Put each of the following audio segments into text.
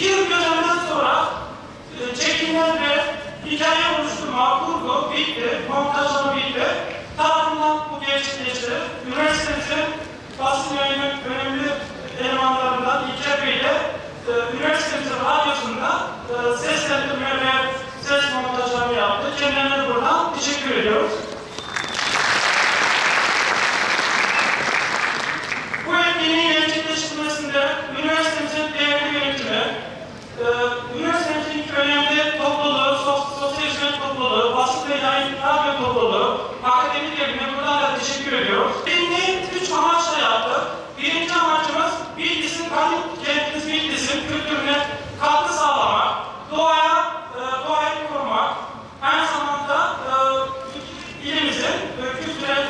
yıl dönemden sonra çekimler ve hikaye oluşturma, kurgu bitti, montajlama bitti. Tarafından bu gerçekleşti. Üniversitemizin basın yayını önemli elemanlarından İlker Bey ile üniversitemizin radyosunda seslendirme ve ses montajlarını yaptı. Kendilerine buradan teşekkür ediyoruz. Bu etkinliğin gerçekleştirilmesinde üniversitemizin değerli yönetimi, üniversitemizin önemli topluluğu, sosyal hizmet topluluğu, basın ve yayın radyo topluluğu, akademik evine buradan da teşekkür ediyoruz. Etkinliği 3 amaçla yaptık. Birinci amacımız Bitlis'in, kentimiz Bitlis'in kültürüne katkı sağlamak, doğayı korumak, aynı zamanda ilimizin kültürel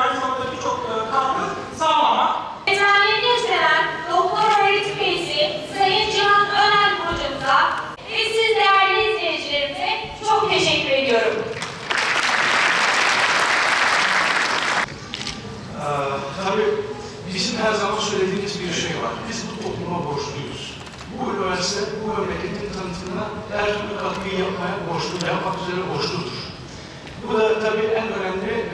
aynı zamanda birçok katkı sağlamak. Yeterlerini gösteren doktor öğretim üyesi Sayın Cihan Öner hocamıza ve siz değerli izleyicilerimize çok teşekkür ediyorum. Tabii bizim her zaman söylediğimiz bir şey var. Biz bu topluma borçluyuz. Bu üniversite, bu memleketin tanıtımına her türlü katkıyı yapmaya borçlu, yapmak üzere borçludur. Bu da tabii en önemli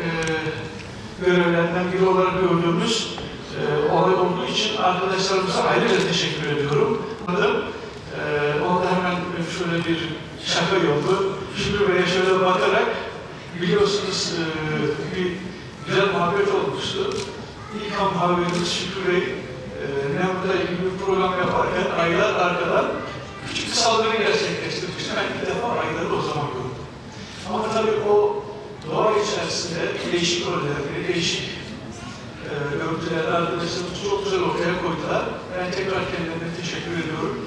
görevlerden biri olarak gördüğümüz olay olduğu için arkadaşlarımıza ayrıca teşekkür ediyorum. Orada hemen şöyle bir şaka yoldu. Şükrü Bey'e şöyle bakarak, biliyorsunuz bir güzel muhabbet olmuştu. İlk muhabirimiz Şükrü Bey, Nemrut'a ilgili bir program yaparken aylar arkadan küçük bir saldırı gerçekleştirmişti. Ben ilk defa ayları o zaman gördüm. Ama tabii o doğa içerisinde değişik rolleri, değişik görüntüleri arkadaşlarımız çok güzel ortaya koydular. Ben tekrar kendilerine teşekkür ediyorum.